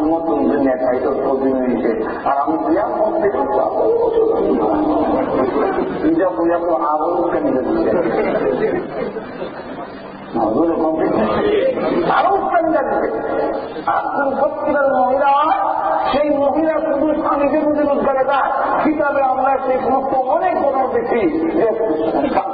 নতুন দুনিয়া খাইতো প্রতিনিধি আর আমি বিয়া করতে আরো আরো সত্যিকার মহিলা সেই মহিলা শুধু স্বামীকে বুঝে রোজগারে না কিতাবে আমরা সেই সমস্ত অনেক কথা দেখি যে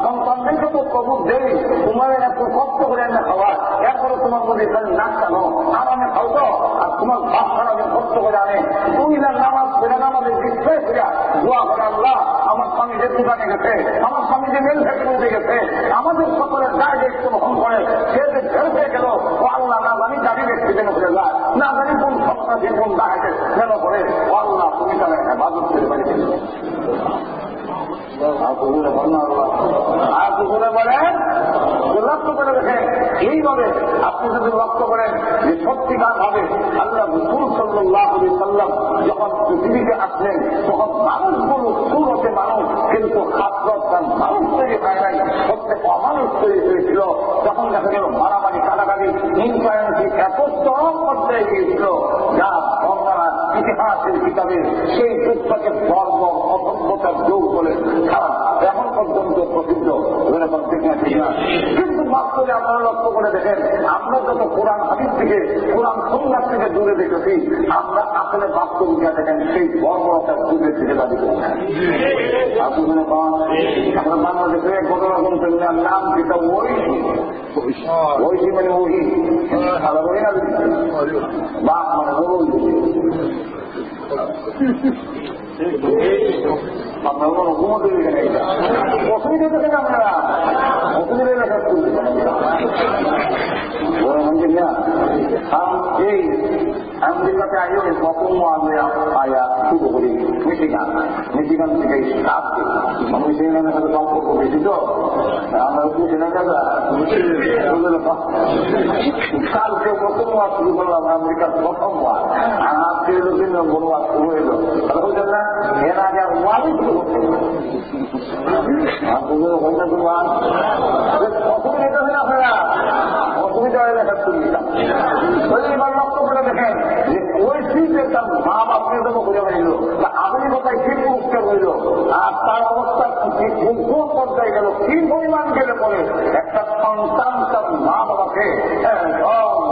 সন্তানদেরকে তো কবুল দেই তোমার এত কষ্ট করে এনে খাওয়া এরপরে তোমার মধ্যে এখানে নাচ টানো আরামে খাও তো আর তোমার বাপ খারাপে কষ্ট করে আনে তুই না নামাজ ফেরে নামাজের বিশ্বাস ফিরা দোয়া করে আল্লাহ আমার স্বামী যে দোকানে গেছে আমার স্বামী যে মেল ফ্যাক্টরিতে গেছে আমাদের সকলের দায় দায়িত্ব বহন করে সে যে ফেল হয়ে গেল ও আল্লাহ না জানি দাবি ব্যক্তি যেন করে যায় না জানি কোন সপ্তাহে কোন দায়কে যেন করে ও আল্লাহ তুমি তাহলে হেফাজত করে পারি আর দুপুরে বলেন লক্ষ্য করে দেখেন এইভাবে আপনি যদি লক্ষ্য করেন যে সত্যিকার ভাবে আল্লাহ রাসূল সাল্লাল্লাহু আলাইহি ওয়াসাল্লাম যখন পৃথিবীতে আসলেন তখন মানুষগুলো সুরতে মানুষ কিন্তু খাসরত তার মানুষ তৈরি হয় নাই প্রত্যেক অমানুষ তৈরি হয়েছিল তখন দেখা গেল মারামারি কাটাকাটি হিংসায়নটি এত চরম পর্যায়ে গিয়েছিল যা বর্ণনা ইতিহাসের কিতাবে সেই যুগটাকে বর্ব অসভ্যতার যুগ বলে খারাপ এখন পর্যন্ত প্রসিদ্ধ এরকম ঠিক না কিন্তু বাস্তবে আপনারা লক্ষ্য করে দেখেন আমরা যত কোরআন হাদিস থেকে কোরআন সুন্নাহ থেকে দূরে দেখেছি আমরা আসলে বাস্তবিকা দেখেন সেই বর্বরতার যুগের দিকে দাবি করি না আমরা বাংলাদেশে কোন রকম নাম যেটা ওই মানে ওই ভালো করি না বা মানে আপনার কোনো হুকুমতের এখানে এটা অসুবিধা দেখেন আপনারা অসুবিধা দেখা এই আমেরিকাতে আইও প্রথম আয়া শুরু করি মিশিগান থেকে আসছে মিশিগানের সাথে সম্পর্ক বেশি তো আমরা বুঝে কালকে প্রথম ওয়াজ শুরু করলাম আমেরিকার প্রথম ওয়াজ আর আজকে এলো 3 নম্বর ওয়াজ শুরু হইল তাহলে বুঝলেন না এর আগে আর ওয়াজই শুরু করতে অসুবিধা হয় আপনারা অসুবিধা হয়ে দেখা সুবিধা এবার লক্ষ্য করে দেখেন যে ওই শীতে তার মা বাপকে যখন খুঁজে হইল তা আধুনিকতায় কি পুরস্কার হইল আর তার অবস্থা কোন পর্যায়ে গেল কি পরিমাণ গেলে পরে একটা সন্তান তার মা বাবাকে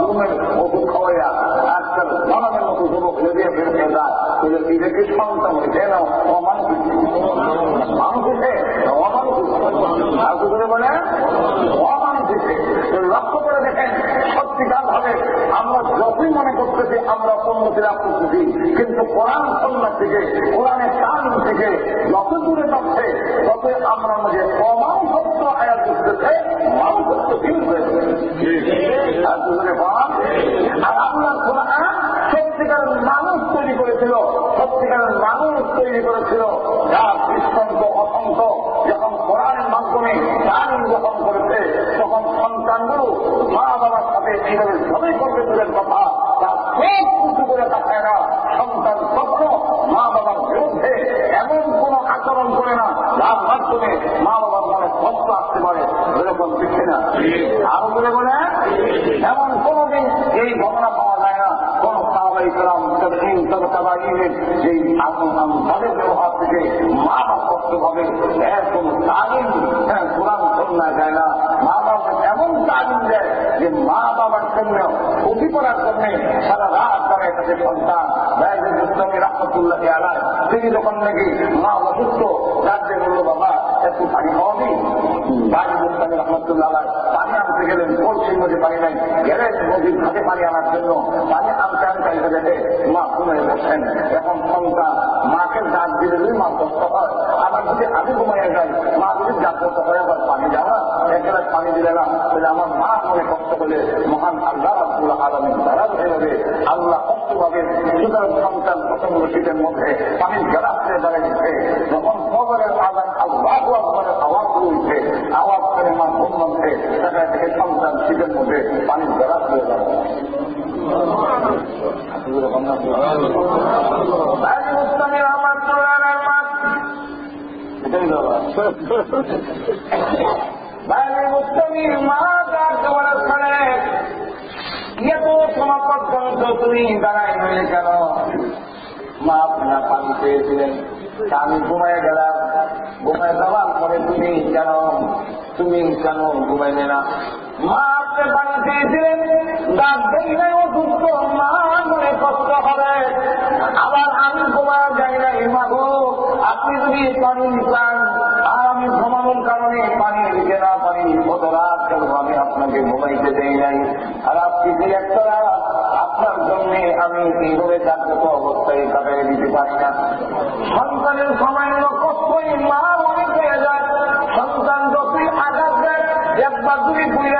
রুমের ওষুধ খাওয়াইয়া আজকাল বানানোর মতো যুবক লেগে ফেলতে যায় নিজেকে সন্তান হয়েছে না অমানসিক মানুষ হয়েছে অমানসিক আর করে বলে অমানসিক লক্ষ্য করে দেখেন সত্যিকার ভাবে আমরা যতই মনে করতেছি আমরা উন্নতি লাভ করতেছি কিন্তু কোরআন সুন্নাহ থেকে কোরআনের তালিম থেকে যত দূরে যাচ্ছে ততই আমরা মধ্যে অমানুষত্ব আয়াত করতেছে মানুষত্ব ভিড় হয়েছে আর আপনার কোরআন সত্যিকারের মানুষ তৈরি করেছিল সত্যিকারের মানুষ তৈরি করেছিল যার দৃষ্টান্ত অসংখ্য যখন কোরআনের মাধ্যমে তালিম গ্রহণ করেছে তখন সন্তানগুলো মা বাবার সাথে এইভাবে সবাই করবে দূরের কথা তার সব কিছু করে দেখায় না সন্তান স্বপ্ন মা বাবার বিরুদ্ধে এমন কোন আচরণ করে না যার মাধ্যমে মা বাবার মনে কষ্ট আসতে পারে এরকম দিচ্ছে না আরো বলে বলে এমন কোনদিন এই ঘটনা পাওয়া যায় না কোন সাহাবাই কালাম যেই তাদের ব্যবহার থেকে মা বাপ কষ্ট হবে এর কোন তালিম কোরআন সুন্নাহ যায় না মা বাবা এমন তালিম দেয় যে মা বাবার জন্য ক্ষতি করার জন্য সারা রাত দাঁড়ায় থাকে সন্তান ইসলামী রহমতুল্লাহ আলাইহি তিনি যখন নাকি মা অসুস্থ রাজ্যে বলল বাবা একটু পানি খাওয়া দিই বাড়ি ইসলামী রহমতুল্লাহ আলাইহি পানি আনতে গেলেন কলসির মধ্যে পানি নাই গেলেন নদীর ঘাটে পানি আনার জন্য পানি আনতে আনতে দেখে মা ঘুমিয়ে বসছেন এখন সন্তান মাকে ডাক দিলে যদি মা কষ্ট হয় আবার যদি আমি ঘুমাইয়া যাই মা যদি জাগ্রত হয় আবার পানি দেওয়া এক গ্লাস পানি দিলে না তাহলে আমার মা মনে কষ্ট হলে মহান আল্লাহ রাব্বুল আলামিন নারাজ হয়ে যাবে আল্লাহ কষ্ট পাবে সুতরাং সন্তান প্রথম রশিদের মধ্যে পানির গ্লাস নিয়ে দাঁড়িয়েছে যখন ফজরের আযান আল্লাহু আকবারের আওয়াজ উঠছে আওয়াজ করে মা ঘুম ভাঙছে সেটা থেকে সন্তান শীতের মধ্যে পানির গ্লাস হয়ে যাবে বাইরে মুস্তামির মা যার জমানা ছাড়ে পর্যন্ত তুমি দাঁড়াই হয়ে কেন? মা আপনার পানি পেয়েছিলেন, আমি ঘুমায় গেলাম, ঘুমায় যাওয়ার পরে তুমি কেন ঘুমাইলে না? মা আপনি পানি পেয়েছিলেন, ডাক দেখলে অসুস্থ, মা মনে কষ্ট হবে, আবার আমি ঘুমায় যাই নাই। মাগো আপনি যদি পানি চান, আর আমি ঘুমানোর কারণে পানি দিকে না পারি, কত রাত কেন আমি আপনাকে ঘুমাইতে দেই নাই, আর আপনি যে একটা রাত আপনার জন্য আমি এইভাবে জাগ্রত অবস্থায় কাটাই দিতে পারি না। সন্তানের সামান্য কষ্টই মা মনে পেয়ে যায়। সন্তান যতই আঘাত দেয়, একবার তুমি বুঝে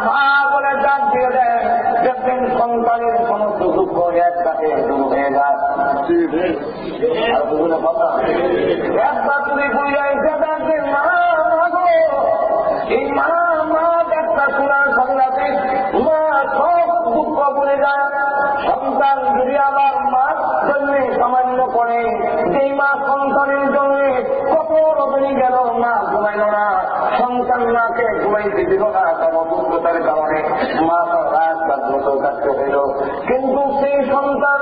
মা বলে ডাক দিয়ে দেয়, দেখবেন সন্তানের সমস্ত দুঃখ একসাথে দূর হয়ে যায়। কথা একবার তুমি বুঝে দেখবেন মা এই মা একটা শোনার সাথে মা সব দুঃখ বলে যায়। সন্তান যদি আবার মার জন্য সামান্য করে, যেই মা সন্তানের জন্য কত রজনী গেল, মা ঘুমাইল না, সন্তান মাকে ঘুমাইতে দিল না, তার অসুস্থতার কারণে মা রাত জাগ্রত কাটতে হইল। কিন্তু সেই সন্তান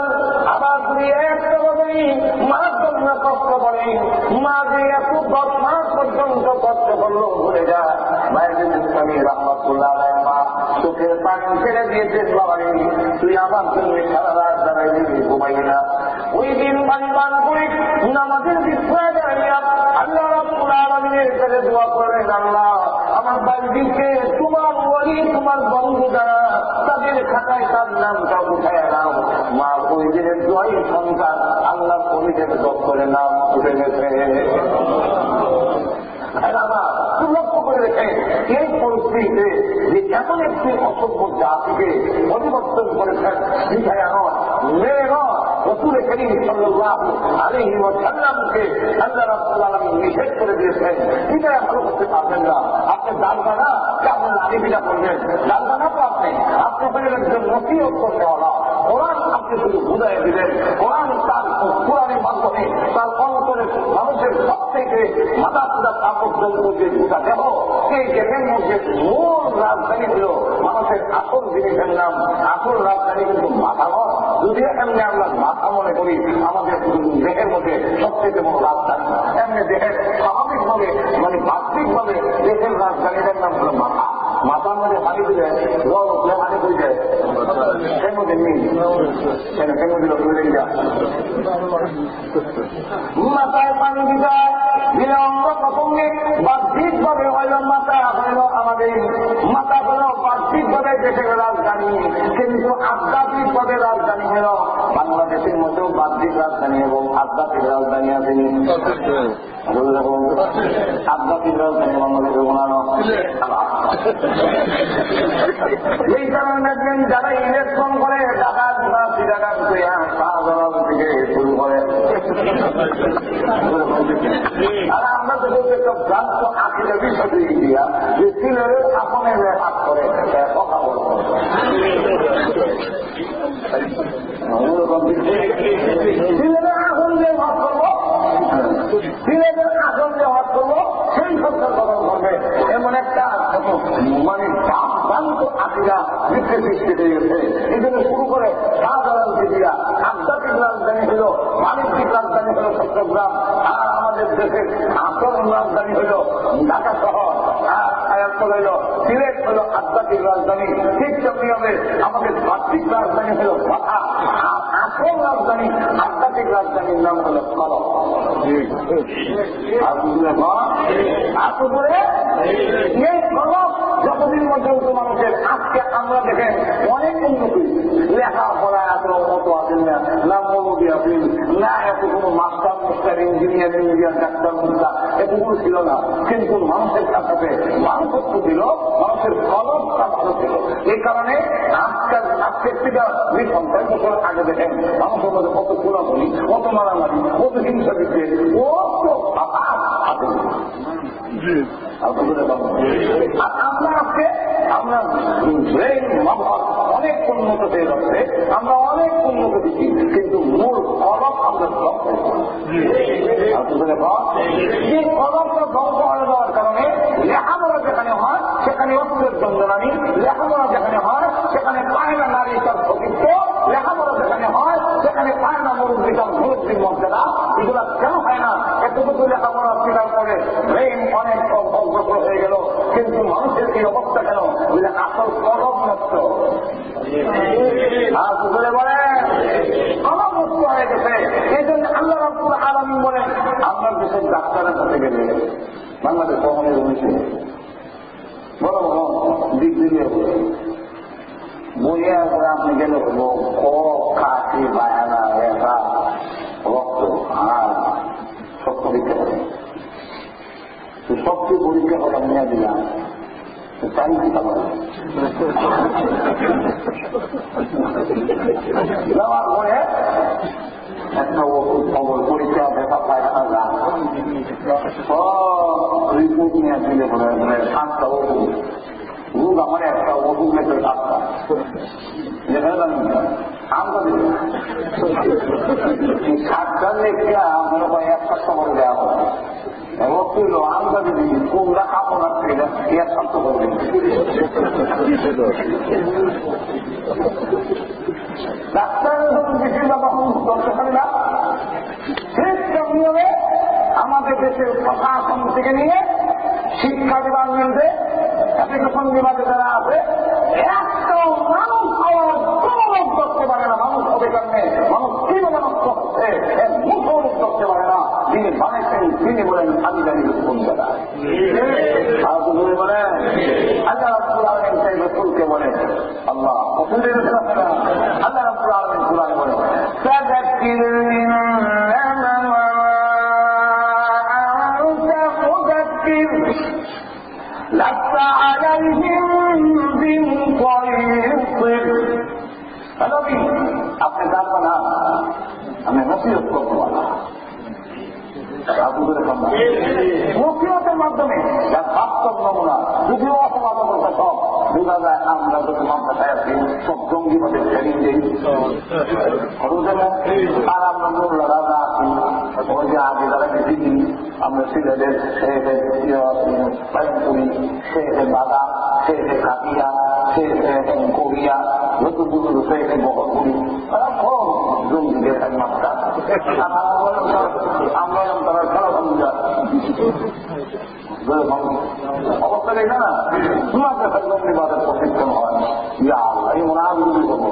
আবার যদি একটা রজনী মার জন্য কষ্ট করে, মা যে এত 10 মাস পর্যন্ত কষ্ট করলো ভুলে যায়। মায়ের স্বামী রহমতুল্লাহ মা চোখের পানি ছেড়ে দিয়েছেন, বাবারে তুই আমার জন্য সারা রাত দাঁড়াই দিবি, ঘুমাই না। ওই দিন পানি পান করে নামাজের বিছানায় দাঁড়িয়ে আল্লাহ রাব্বুল আলামিনের কাছে দোয়া করেন, আল্লাহ আমার বান্দিকে তোমার ওলি তোমার বন্ধু যারা তাদের খাতায় তার নামটা উঠায় নাও। মা ওই দিনের দোয়াই সন্তান আল্লাহ কবিদের দপ্তরে নাম উঠে গেছে। লক্ষ্য করে রেখে এই পরিস্থিতিতে যে এমন একটি অসভ্য জাতিকে পরিবর্তন করেছেন, মিঠাইয়া নয়, মেয়ে নয়, রসূল করিম সাল্লাল্লাহু আলাইহি ওয়াসাল্লামকে আল্লাহ রাব্বুল আলামিন নিষেধ করে দিয়েছেন। মিঠাইয়া ভালো করতে পারবেন না, আপনি জানবেন না যে আপনার নারী বিনা করবেন, জানবেন না তো আপনি হলেন একজন নসিহত করতে হলো। কোরআন আপনি শুধু বুঝাই দিলেন, কোরআন তার কোরআনের মাধ্যমে তার অন্তরের মানুষের সব থেকে মাথা পুরা কাপড় যে দুটা দেহ, সেই দেহের মধ্যে মূল রাজধানী ছিল মানুষের আসল জিনিসের নাম। আসল রাজধানী কিন্তু মাথা নয়। যদি এমনি আমরা মাথা মনে করি আমাদের দেহের মধ্যে সবচেয়ে বড় রাজধানী, এমনি দেহের স্বাভাবিকভাবে মানে বাহ্যিকভাবে দেহের রাজধানীদের নাম হল মাথা। মাথার মধ্যে পানি দিলে জল উঠলে পানি হয়ে যায়, সেই মধ্যে নেই, সেই মধ্যে মাথায় পানি দিতে দিলে অঙ্গ প্রসঙ্গে বাহ্যিকভাবে হইল মাথা, হইল আমাদের মাথা হল বাহ্যিকভাবে দেশের রাজধানী, কিন্তু আধ্যাত্মিকভাবে রাজধানী হল বাংলাদেশের মধ্যেও বাহ্যিক রাজধানী এবং আধ্যাত্মিক রাজধানী আছে। আধ্যাত্মিক রাজধানী বাংলাদেশের বানানো। এই কারণে দেখবেন যারা ইলেকশন করে ডাকাত থেকে শুরু করে, আর আমরা তো একটা ভ্রান্ত আঁকিলে বিষয় দিয়া যে সিলের আপনের হাত করে কথা বলবো। সিলেটের আগুন দিয়ে ভাত করবো, সিলেটের আগুন দিয়ে ভাত করবো, সেই সরকার গঠন করবে, এমন একটা মানে ভ্রান্ত আঁকিরা বৃদ্ধি সৃষ্টি হয়ে গেছে। এই জন্য শুরু করে সাধারণ দিদিরা আধ্যাত্মিক রাজধানী হল, বাণিজ্যিক রাজধানী হল চট্টগ্রাম, আর আমাদের দেশের আসল রাজধানী হল ঢাকা শহর, হইল সিলেট হল আধ্যাত্মিক রাজধানী। ঠিক তেমনি হবে আমাদের বাহ্যিক রাজধানী হল কথা, আসল রাজধানী আধ্যাত্মিক রাজধানীর নাম হল কলম। এই কলম যতদিন মধ্যে মানুষের আজকে আমরা দেখেন অনেক উন্নতি, লেখাপড়া এত মত আছেন না, না মৌলবী আছেন না, এত কোনো master master engineer engineer doctor মুস্তা এতগুলো ছিল না, কিন্তু মানুষের কাছে মানুষত্ব ছিল, মানুষের কলমটা ভালো ছিল। এই কারণে আজকের থেকে 20-50 বছর আগে দেখেন মানুষের মধ্যে কত কোলাগুলি, কত মারামারি, কত হিংসা দিচ্ছে, কত আমরা আজকে আমরা ব্রেন ব্যবহার অনেক উন্নত হয়ে যাচ্ছে, আমরা অনেক উন্নত দিচ্ছি, কিন্তু মূল কলম আমরা ধ্বংস এই কলমটা ধ্বংস হয়ে যাওয়ার কারণে লেখাপড়া যেখানে হয় সেখানে অস্ত্রের যন্ত্রণা নেই, লেখাপড়া যেখানে হয় সেখানে পায় না নারী তার ক্ষতি লেখাপড়া স্বীকার করে ব্রেন অনেক অগ্রসর হয়ে গেল, কিন্তু মানুষের কি অবস্থা কেন? বলে আসল কলম নষ্ট। আর বলে বলে কলম নষ্ট হয়ে গেছে। এই জন্য আল্লাহ রাব্বুল আলামিন বলেন, আপনার দেশের ডাক্তারের কাছে গেলে বাংলাদেশ কখনই রয়েছে বড় বড় দিক দিলে বইয়া করে আপনি গেলে হবো কাশি বায়ানা ব্যথা রক্ত আর সব পরীক্ষা করে সবকে পরীক্ষা করে নিয়ে দিলাম তাই কি যাওয়ার পরে একটা ওষুধ খবর পরীক্ষা ব্যথা পায়খানা যান সব রিপোর্ট নিয়ে দিলে পরে 7টা ওষুধ রোগ আমার একটা ওষুধ মেটে 7টা আমরা দিল 7টা লেখা মনে হয় 1 সপ্তাহ করে দেওয়া হবে এবং ছিল আমরা যদি কোনটা কাপড় আসছে 1 সপ্তাহ করবে ডাক্তারের যখন বেশিরভাগ দরকার হয় না ঠিক নিয়মে আমাদের দেশের প্রশাসন থেকে নিয়ে শিক্ষা ডিপার্টমেন্টে অ্যাপ্লিকেশন বিভাগে যারা আছে একটা মানুষ হওয়ার কোনো লোক করতে পারে না। মানুষ হবে কারণে মানুষ কিভাবে নষ্ট হচ্ছে মুখও লোক করতে পারে না। যিনি বানাইছেন তিনি বলেন আমি জানি কোন জায়গা আর বলে বলেন আল্লাহ রাব্বুল আলামিন সেই রাসূলকে বলেন আল্লাহ রাসূলের সাথে আল্লাহ রাব্বুল আলামিন কুরআনে বলেন ফাযাক্কির ইন্নামা আনতা মুযাক্কির লাস্তা আলাইহিম বিমুসাইতির। নবী আপনি জানবেন না আমি নসিহত করতে পারলাম নসিহতের মাধ্যমে যা বাস্তব নমুনা যদিও অপবাদ করতে সব বোঝা যায় আমরা যত মাদ্রাসায় আছি সব জঙ্গিবাদের ট্রেনিং দিই আর আমরা মোল্লা রাজা আছি ওই যে আগে যারা দিদি আমরা সিলেটের পাইনপুরি শেখে বাদাম শেখে কাটিয়া শেখে কোরিয়া নতুন নতুন শেখে বহরপুরি তারা সব জঙ্গিদের এক মাত্রা আমরা তারা খেলা ভূমিকা অবস্থা দেখে না তোমার কাছে জঙ্গিবাদের প্রশিক্ষণ হয় এই মনে আগুলি করবো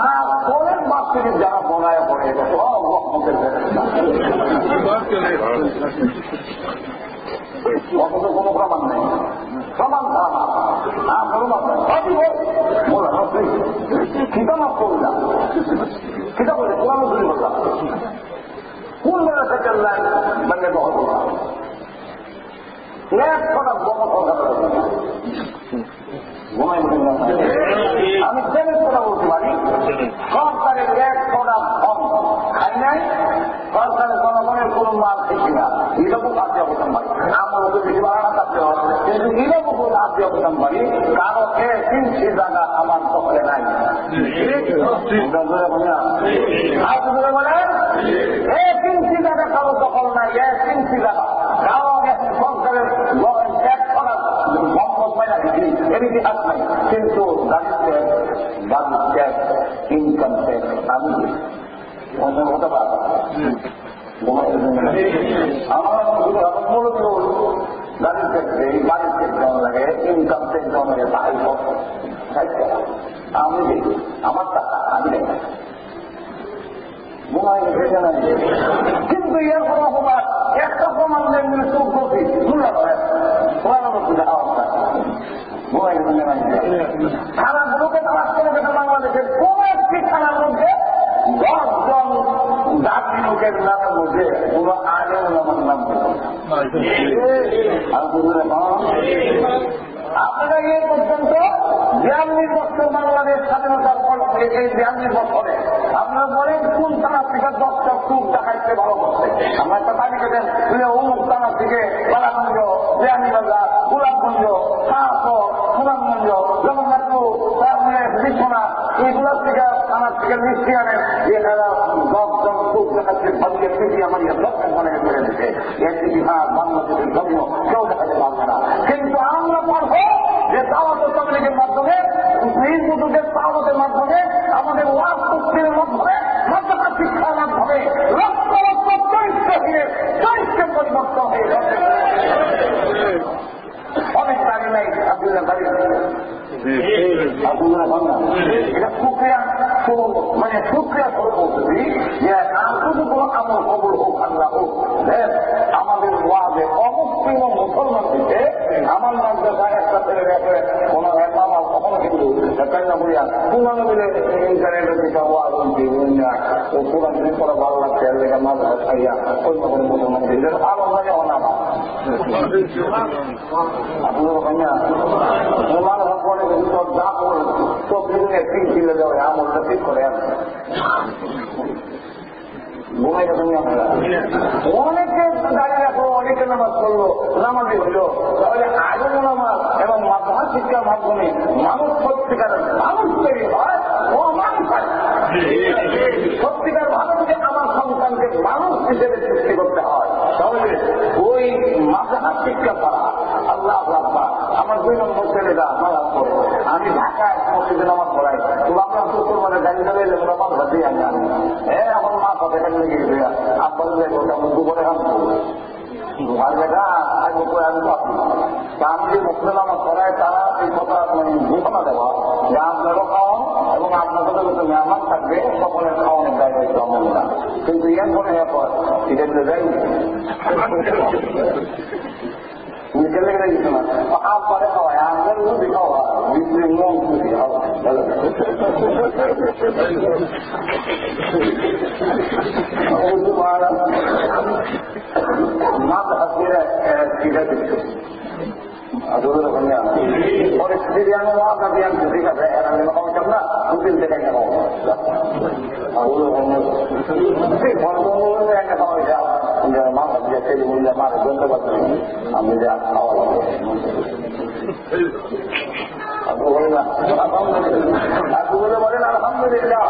আর পরের বাস থেকে যারা বনায় পড়ে সব রহমতের অথচ কোনো প্রমাণ নেই প্রমাণ ধারণা খিতা মাফ করি না খিতা বলে কোরআন ধরি বললাম কোন বেলা থেকে মানে বহন করলাম এক কটা বহন আমি চ্যালেঞ্জ কথা বলতে পারি সরকারের এক কটা ফর্ম খাই নাই সরকারের জনগণের কোন মাল খেয়েছি না এরকম আত্মীয় অবদান পারি আমার মতো বেশি বাড়ানো থাকতে হবে কিন্তু এরকম আত্মীয় অবদান পারি কারো তিনটি জায়গা আমার দখলে নাই তিনটি জায়গা কারো দখল নাই তিনটি জায়গা কারো সরকারের সম্পদ পাইনা দিচ্ছি এদিকে হাত নাই কিন্তু গাড়িতে বাড়ির ট্যাক্স ইনকাম ট্যাক্স আমি হতে পারব আমার মূলত গাড়ির ট্যাক্সে বাড়ির ট্যাক্স যেমন লাগে ইনকাম ট্যাক্স যেমন লাগে তাই আমি দেখি আমার টাকা আমি দেখি কিন্তু এর কোনো প্রমাণ একটা প্রমাণ দেখলে চোখ করছি থানাগুলোকে তালাশ করে দেখে বাংলাদেশের কোন একটি থানার মধ্যে 10 জন জাতি লোকের নামের মধ্যে পুরো আগে আমার নাম আপনারা এই পর্যন্ত 42 বছর বাংলাদেশ স্বাধীনতার পর এই 42 বছরে আপনারা বলেন কোন থানা থেকে 10টা খুব দেখাইতে ভালো করছে আমরা একটা তালিকা দেন অমুক থানা থেকে বালাগঞ্জ বিয়ানীবাজার গোলাপগঞ্জ শাহপুর সুনামগঞ্জ জগন্নাথপুর বিশ্বনাথ এইগুলোর থেকে থানার থেকে মিষ্টি আনেন এখানে 10 জন খুব দেখাচ্ছে ভাবিয়ে পিটি আমার দরকার মনে করে দিচ্ছে এর ইতিহাস বাংলাদেশের ধর্ম কেউ দেখাতে পারবে না কিন্তু আমরা পারবো যে দাওয়াতের তবলিগের মাধ্যমে হিন্দুদের দাওয়াতের মাধ্যমে আমাদের ওয়াজ তফসিরের মাধ্যমে মাদ্রাসা শিক্ষার মাধ্যমে লক্ষ লক্ষ কবুল হোক, আল্লাহ হোক। আমাদের ওয়াজে অমুসলিম ও মুসলমান দিকে আমার মাদ্রাসায় একটা ছেলে দেখে কোন বাবা কখনো কিন্তু কান্না করিয়া পুরানো মিলে ইন্টারনেটের দিকে ওয়াজ ও পুরান দিন করে ভালো লাগছে লেখা মাদ্রাসা খাইয়া অন্য কোনো মুসলমান দিকে ভালো লাগে না আপনার কন্যা মাদ্রাসা পরে সব যা করে সব দিনে ঠিক ছিল যাবে আমলটা ঠিক করে অনেকে দাঁড়িয়ে রাখো, অনেকে নামাজ পড়লো, নামাজি হইল, তাহলে আগে নামাজ এবং মাধ্যমিক শিক্ষার মাধ্যমে মানুষ সত্যিকারের মানুষ তৈরি হয় ও মানুষ হয়। সত্যিকার ভাবে যদি আমার সন্তানকে মানুষ হিসেবে সৃষ্টি করতে হয় তাহলে ওই মাধ্যমিক শিক্ষা পারা আল্লাহ রাখবা। আমার 2 নম্বর ছেলেরা নামাজ পড়ে, আমি ঢাকায় মসজিদে নামাজ পড়াই, তো আপনার শ্বশুর মানে গাড়ি চালিয়ে নামাজ হাতেই আমি আনি। হ্যাঁ এখন মা কথা আব্বাস দুপুরে আমি যে মুসলিম আমার করায় তারা এই কথা ঘোষণা দেওয়া যে আপনারও খাওয়ান এবং আপনাদের যত মেহমান থাকবে সকলের খাওয়ানোর দায়িত্ব আমার না, কিন্তু এর মনে এরপর এটা যাই ছেলে গেলে কিছু না আপনারে খাওয়ায় আমাদের রুটি খাওয়া বিক্রি মন খুশি খাওয়া মাথা হাসিয়ে ঠিক আছে পরিস্থিতি আমি মাথা দিয়ে আনছি ঠিক আছে না 2-3 টাকা একটা খাওয়া যাও মাথা দিয়ে ছেলে বললে মারে বলতে পারছি আমি যা খাওয়া বলেন আলহামদুলিল্লাহ।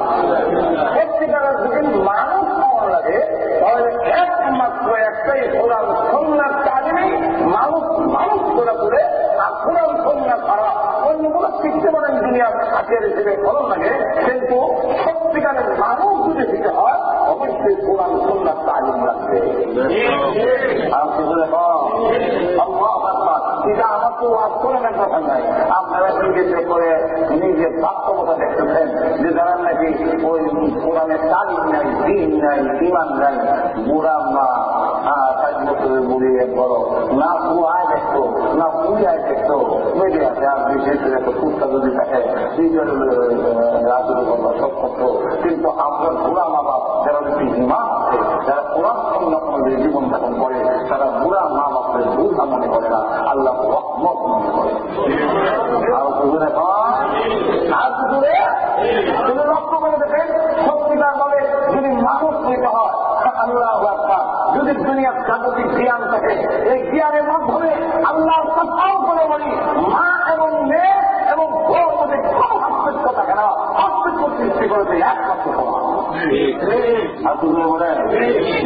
সত্যিকারের যদি মানুষ খাওয়া লাগে তাহলে একমাত্র একটাই কোরআন সুন্নাহ তালিমে মানুষ মানুষ করে করে আর কোরআন সুন্নাহ ছাড়া অন্যগুলো শিখতে পারেন দুনিয়ার হাতের হিসেবে ফলন লাগে, কিন্তু সত্যিকারের মানুষ যদি দিতে হয় অবশ্যই কোরআন সুন্নাহ তালিম লাগবে। এটা আমার তো ওয়াজ করে নেন কথা নাই, আপনারা নিজেদের করে নিজের বাস্তবতা দেখতেছেন যে যারা নাকি ওই কোরআনের তালিম নাই, দিন নাই, ইমান নাই, বুড়া মা 60 বছরের বুড়ি বড় না কুয়ায় দেখতো না পুয়ায় দেখতো মিডিয়াতে আর বিশেষ একটা কুত্তা যদি থাকে রাজুর কথা সব করতো, কিন্তু আপনার বুড়া মা বাপ যারা মা আছে যারা কোরআন সন্ন্যাস অনুযায়ী জীবন যাপন করে তারা বুড়া মা বাপের বুঝা মনে করে না, আল্লাহ রহমত মনে করে। আর তুমি লক্ষ্য করে দেখেন সত্যিকার ভাবে যদি মানুষ নিতে হয় আল্লাহ যদি দুনিয়ার জাগতিক জ্ঞান থাকে এই জ্ঞানের মাধ্যমে আল্লাহর কথাও করে বলি মা এবং মেয়ে এবং বউর মধ্যে কোনো পার্থক্য থাকে না, পার্থক্য সৃষ্টি করেছে একমাত্র আর তুমি বলে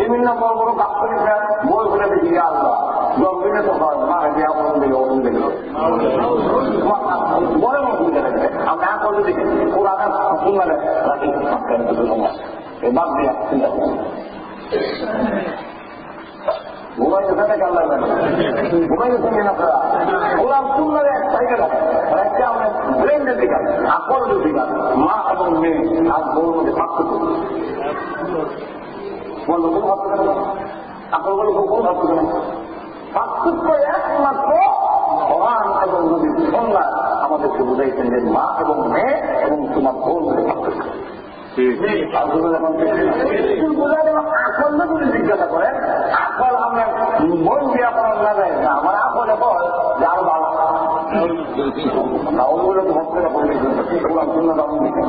বিভিন্ন বড় বড় দাপ্তরিক বই বলে দেখি আল্লাহ জন্মিনে তো হয় মা দেওয়া বলুন দিল অরুণ দিল বড় অসুবিধা লাগবে আমি না করলে দেখি পুরানা শুনলে রাখি বাদ দিয়ে চিন্তা করুন ঘুমাইতে থাকে আল্লাহ ঘুমাইতে থাকেন আপনারা ওরা সুন্দর এক সাইকেল একটা আমাদের ব্রেনের দিকে আকল দিকে মা এবং মেয়ে আর বউর মধ্যে পার্থক্য বললো কোন ভাবতে কেন আকল বললো কোন ভাবতে কেন পার্থক্য একমাত্র কোরআন এবং নবীর সুন্নাহ আমাদেরকে বুঝাইছেন যে মা এবং মেয়ে এবং তোমার বউর মধ্যে পার্থক্য। আকল যদি জিজ্ঞাসা করেন আকল আমার মন দিয়ে আপনার না যায় না, আমার আকলে বল যে আরো ভালো ওগুলো তো ভক্তরা বললে শূন্য দাম দিতে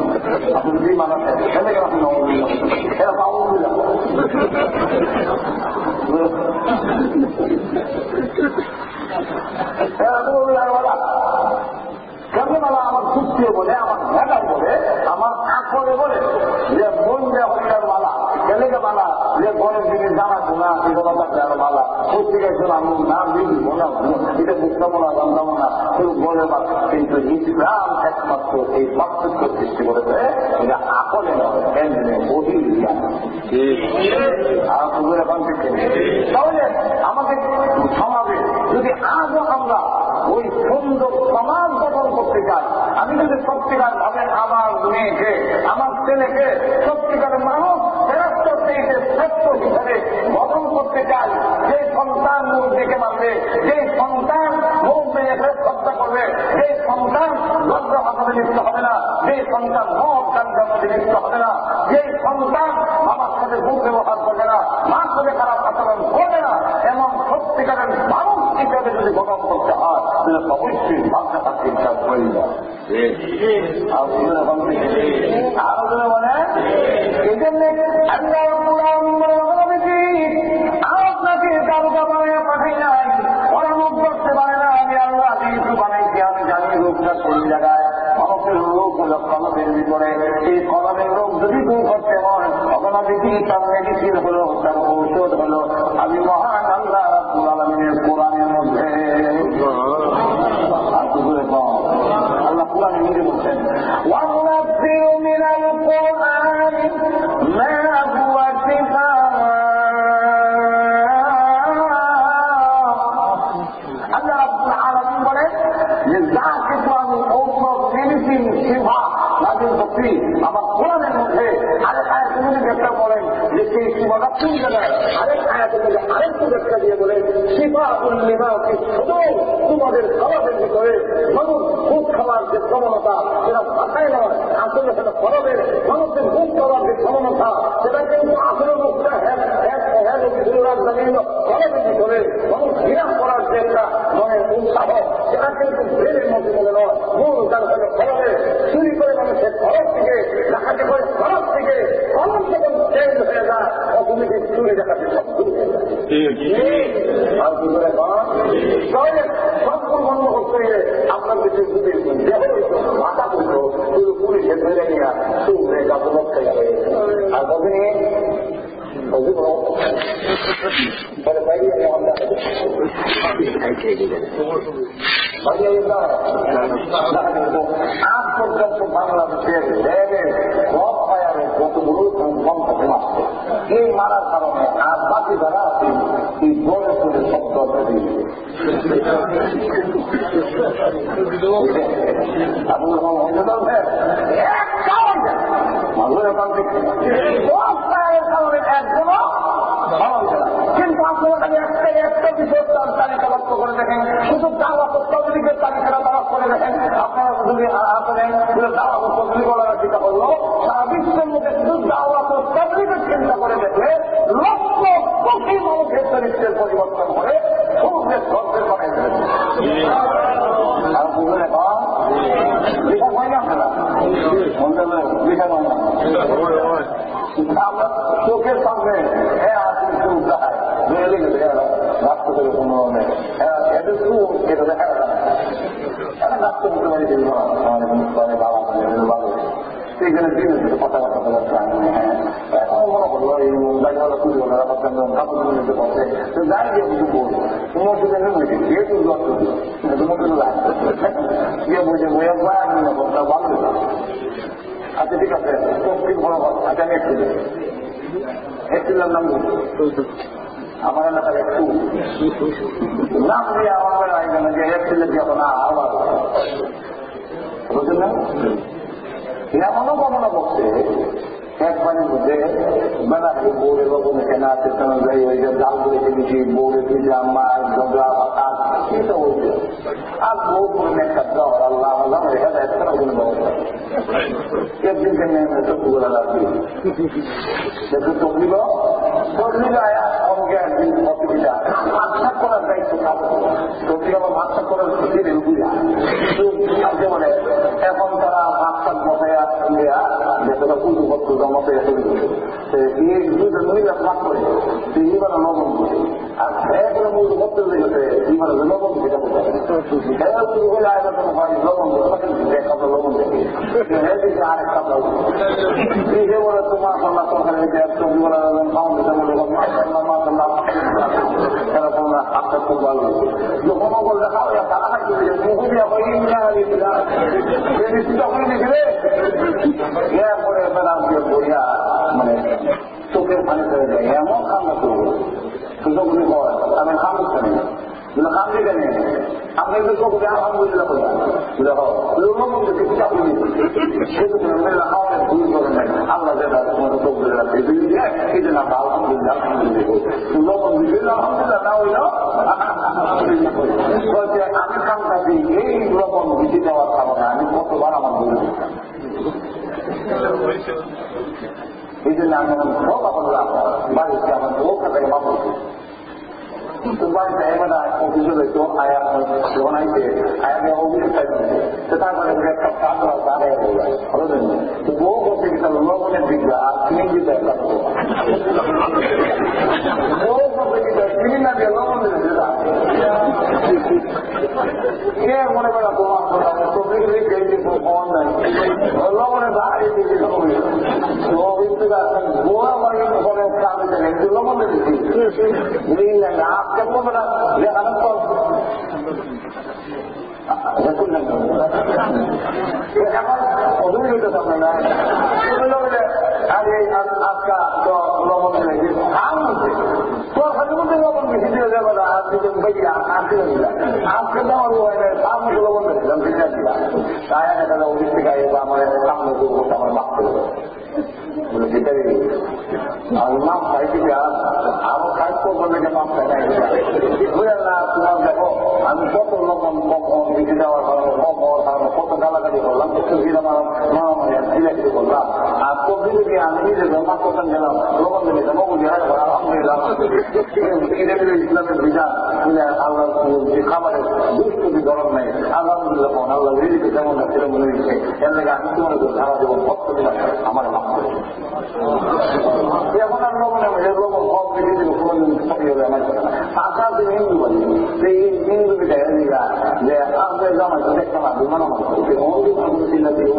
আপনি যদি মানুষ সেটাকে আপনি এটা পাবো কেমনবেলা আমার সুস্থিও বলে আমার ভেটাও বলে আমার আকলে বলে যে মন যে হরিয়ার মালা ছেলেকে মালা যে ঘরের দিকে জানা শোনা আরো মালা পত্রিকায় শোনা আমি নাম দিবি মনে এটা বুঝতাম না জানতাম না শুধু বলে মাত্র, কিন্তু ইসলাম একমাত্র এই পার্থক্য সৃষ্টি করেছে এটা আকলে নয় বহির জ্ঞান। তাহলে আমাদের সমাজে যদি আজও আমরা ওই সুন্দর সমাজ গঠন করতে চাই, আমি যদি সত্যিকার ভাবে আমার মেয়েকে আমার ছেলেকে সত্যিকার মানুষ শ্রেষ্ঠ শ্রেষ্ঠ হিসাবে হবে গঠন করতে চাই। যে সন্তান মুরগিকে মারবে, যে সন্তান মুরগি হত্যা করবে, যে সন্তান লজ্জা হাসাতে লিপ্ত হবে না, যে সন্তান মদ গাঞ্জার মধ্যে লিপ্ত হবে না, যে সন্তান বাবার সাথে দুর্ব্যবহার করবে না, মার সাথে খারাপ আচরণ করবে না, এমন সত্যিকারের মানুষ হিসেবে যদি গঠন করতে হয় তাহলে অবশ্যই মাদ্রাসা চিন্তা করি না। আরো বলে এই জন্য আপনাকে কারুকা বানায় পাঠাই নাই, পরামর্শ করতে পারে না। আমি আল্লাহ কিছু বানাইছি, আমি জানি রোগটা কোন জায়গায়। মানুষের রোগ হলো কলমের ভিতরে, এই কলমের রোগ যদি দূর করতে হয় অবনতি তার মেডিসিন হলো, তার ঔষধ হলো আমি মহান আল্লাহ রাব্বুল আলামিনের কোরআনের মধ্যে। আল্লাহ কোরআনে নিজে বলছেন ওয়ানুনাজ্জিলু মিনাল কুরআনি মা হুয়া শিফাআ। আল্লাহ রাব্বুল আলামিন বলেন যে যা কিছু আমি ঔষধ মেডিসিন শিফা নাযিল করছি আমার কোরআনের মধ্যে। আরেক আয়াতে যদি ব্যাখ্যা করেন যে সেই শিফাটা কোন জায়গায়, আরেক আয়াতে যদি আরেকটু ব্যাখ্যা দিয়ে বলেন শিফাউল লিমা ফি সুদূর, তোমাদের খাবারের ভিতরে মানুষ খুব খাবার যে প্রবণতা সেটা ভাষায় নয়, আসলে সেটা ফরবের মানুষের খুব খাবার যে প্রবণতা সেটা কিন্তু আসলে মুখটা ফরবের ভিতরে মানুষ ঘৃণা করার যে একটা মনের উৎসাহ সেটা কিন্তু ব্রেনের মধ্যে মনে নয়, মূল তার ফলে ফরবের চুরি করে মানুষের ফরব থেকে ডাকাতি করে ফরব থেকে ফরব যখন চেঞ্জ হয়ে যায় অটোমেটিক চুরি ডাকাতি সব শুরু হয়ে যায়। আর কি করে সবগুলো বন্ধ করতে গিয়ে আপনার কিছু মাথা করতো শুধু পুলিশের ধরে নিয়ে শুনবে গাছ লক্ষ্য যাবে আর কবে নিয়ে আজ পর্যন্ত বাংলাদেশের সব ফায়ারে কতগুলো সংখ্যাতে মারছে। এই মারার কারণে আর বাকি যারা আছে এই জোরে জোরে শব্দ কিন্তু আপনারা একটা বিষয় তালিকা লক্ষ্য করে দেখেন, শুধু দাওয়াত তবলিগের তালিকাটা তারা করে দেখেন। আপনারা যদি আসলে দাওয়াত তবলিগ বলার চিন্তা করলো সারা বিশ্বের মধ্যে শুধু দাওয়াত তবলিগের চিন্তা করে দেখলে লক্ষ কোটি মানুষের চরিত্রের পরিবর্তন করে সমুদ্রের ধর্মের বানাই দেবে। আর বুঝলে লিখা হয় না আপনারা লিখা হয় না আমরা চোখের সামনে হ্যাঁ আসি উদ্ধার মেলে গেলে রাস্তা করে কোনো এদের এটা দেখা যায় রাস্তা করতে পারি বাবা সেইখানে দিন কথাবার্তা বলাচ্ছে এখন মনে করলো এই গাড়িওয়ালা তুলি হলো কাপড় নিতে পারছে তো যাই গিয়ে কিছু বলবো তোমার যদি হয়েছে গিয়ে তুই দশ তোমার কিন্তু লাগছে গিয়ে বলছে বইয়া আমি না কথা ভালো না। আচ্ছা ঠিক আছে ঠিক বড় আচ্ছা আমি একটু নাম আমার এলাকার একটু নাম দিয়ে আমার লাগবে না যে একটু যাবো না আবার বুঝলেন না। এমনও গণনা করছে একবারের মধ্যে বেলা বৌড়ে বাবুনে কেনা আছে ওই যে জাল বলেছে বেশি বৌড়ে পিজা মাছ গজা বাতাস সেটা বলছে আর বউ করে একটা জ্বর আল্লাহ আল্লাহ রেখা যায় একটা কোনো ব্যবস্থা একদিন চোখগুলো লাগবে দেখুন তবলিগ আয়া অঙ্গে একদিন অসুবিধা মাস্টার করার দায়িত্ব থাকবে তবলিগ আমার মাস্টার করার খুশি বুঝা কিন্তু বলে এখন তারা মাস্টার মশাই যেটা পুজো করত জমাতে মহিলা ভাগ করে এইবার লবণ করে আর খেয়ে পুজো করতে গেছে এইবার লবণ যেটা পুজো হলে আয়োজন হয় লবণ এক কাপড় লবণ দেখে আরেক কাপড় বলে তোমার সন্ধ্যা সরকার হাতটা খুব ভালো যখন বললে তারা মুহুরিয়া এরপরে বেড়া দিয়ে বইয়া মানে চোখের পানি চলে যায় এমন খান্না করবো সুযোগগুলি হয় আমি খামুক জানি কিন্তু খামলি জানি আপনি তো সকলে আলহামদুলিল্লাহ করবেন লোকমন্ত্রী শিক্ষা হয়ে সেটা আমাদের ভুল করেন নাই আল্লাহ যেটা তোমার চোখ ধরে রাখছে এই জন্য আমরা আলহামদুলিল্লাহ লোকমন্ত্রী আলহামদুলিল্লাহ না হইল আমি কামটা দিই এই লবণ বেশি দেওয়ার কারণে আমি কতবার আমার ভুল এই জন্য আমি সব আপনারা বাড়িতে আমার লোকটা থেকে মাপল বাড়িতে এবার অভিযোগ হইতো আয়া যখন আইতে আয়াকে অভিযোগ চাইছে তারপরে একটা কাজ দাঁড়ায় হয়ে যায় তো বউ করতে গেছে লবণের দিকটা আর চিনি দিতে একটা বউ করতে গেছে চিনি না দিয়ে লবণ দিতে কে মনে করে তোমার ফোন নাই লবণে দাঁড়িয়ে দিকে গোয়া বাড়ি করে লবণ দিচ্ছি আপনি বলবেন না যেখানে এখন অধুর হইতে পারবে না আজকা লবণ দিলে তোর হাতে মধ্যে লবণ বেশি দিয়ে যাবে না আর দুজন বেশি আজকে আজকে দেওয়ার হয় না তার মধ্যে লবণ দিয়েছিলাম ফিরে দিলাম তাই একটা অফিস থেকে আমার সামনে করতে আমার মাপতে হবে বলে যেটাই আর মাপ চাইতে আরো কাজ করবো না মাপ চাই বুঝলেন না তোমার দেখো আমি কত লবণ কখন বেশি দেওয়ার কারণে কম হওয়ার কারণে কত গালাগালি করলাম সিলেক্ট করলাম আর সবজি যদি আমি নিজে জমা করতাম গেলাম লবণ দিলে জমা বুঝি আলহামদুলিল্লাহ ইসলামের বিধান আল্লাহ যে খাবারের দুষ্কৃতি ধরন নেই আলহামদুলিল্লাহ আল্লাহ রিজিকে যেমন ছেলে মনে দিচ্ছে এর লাগে আমি তোমার সারা জীবন কষ্ট দিলাম আমার মাপ করে এখন আর লবণ লবণ কম বেশি দিল কোনোদিন সবই হবে আমার কথা না আশা দিন হিন্দু বলি সেই হিন্দু বিটা এদিকা যে আপনার জামাই তো দেখতে পারবি মনে হয় চিল্লা দিয়ে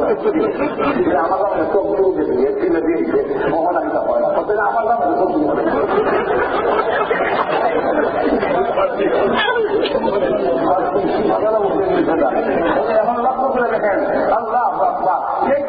আমার জামাই সব চলতে দিয়ে চিল্লা দিয়েছে মহানায়িকা হয় না তাহলে আমার জামাই সব এখন লক্ষ্য করে দেখেন আল্লাহ এই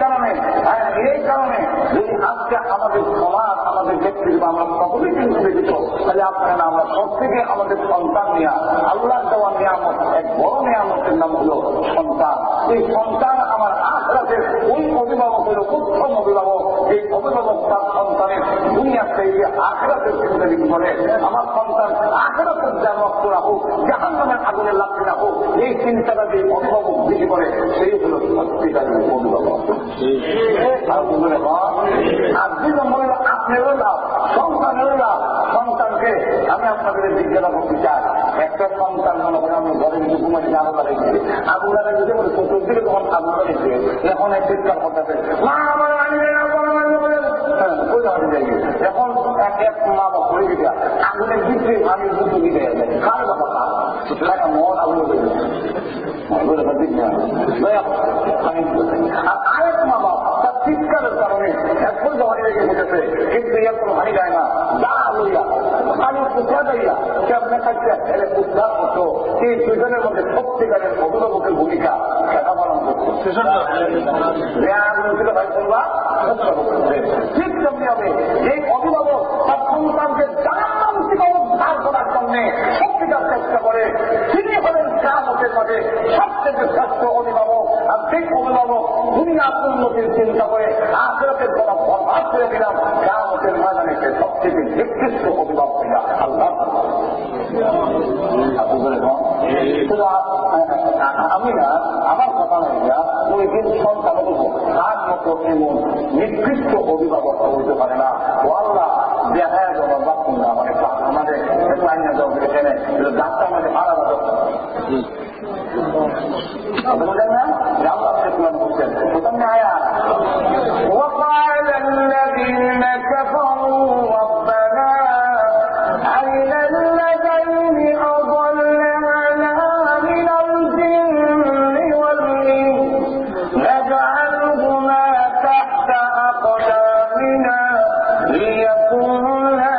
কারণে যদি আজকে আমাদের সমাজ আমাদের ব্যক্তিত্ব আমরা সকলেই কিন্তু দেখিত তাহলে আপনারা আমরা সব থেকে আমাদের সন্তান নেওয়া আল্লাহ দেওয়া নিয়ামত এক বড় নিয়ামতের নাম হল সন্তান এই সন্তান আমার আখরাতের ওই অভিভাবকের উত্তম অভিভাবক এই অভিভাবক তার সন্তানের দুনিয়া থেকে আখরাতের চিন্তা করে আমার সন্তান আখরাতের যা নষ্ট না হোক জাহান্নামের আগুনে লাগতে না হোক এই চিন্তাটা যে অভিভাবক বেশি করে সেই হল সত্যিকারের অভিভাবক আর দুই নম্বরে আপনারও লাভ সন্তানেরও লাভ সন্তানকে আমি আপনাদের জিজ্ঞাসা করতে চাই একটা সন্তান মনে করে আমি ঘরে কিন্তু ঘুমাই আগুন লাগাইছি আগুন লাগাইতে বলে চতুর্দিকে তখন আগুন লাগাইছে এখন এক চিৎকার করতেছে মা আমার এখন এক মা বা পড়ে গেছে আগুনের দিকে আমি দুটো দিকে কার কথা মন আগুন আর আরেক মা বাপ তার চিৎকারের কারণে এখন হানি লেগে বসেছে কিন্তু এখন হানি যায় না যা লইয়া আমি কোথায় যাইয়া সে আপনার কাছে উদ্ধার করতো এই দুজনের মধ্যে সত্যিকারের অভিভাবকের ভূমিকা সেটা পালন করতো ভাই বলবা ঠিক তেমনি হবে এই অভিভাবক তার সন্তানকে জানান থেকে উদ্ধার করার জন্য সত্যিকার চেষ্টা করে তিনি হলেন কামতের মাঝে সবচেয়ে শ্রেষ্ঠ অভিভাবক আর সেই অভিভাবক দুনিয়া উন্নতির চিন্তা করে আখেরাতের কোনো বরবাদ করে দিলাম কামতের ময়দানে সবচেয়ে নিকৃষ্ট অভিভাবক কিনা আল্লাহ আমি না আমার কথা নাই না ওই দিন সন্তান দেবো তার মতো এমন নিকৃষ্ট অভিভাবক হইতে পারে না ও আল্লাহ দেখা যাবো বাপুন না মানে আমাদের এখানে ডাক্তার আমাদের ভাড়া বলেন না আল্লাহ বলছেন প্রথমে আয়া وقال الذين كفروا ربنا أرنا الذين أضلنا من الجن والإنس نجعلهما تحت أقدامنا ليكونا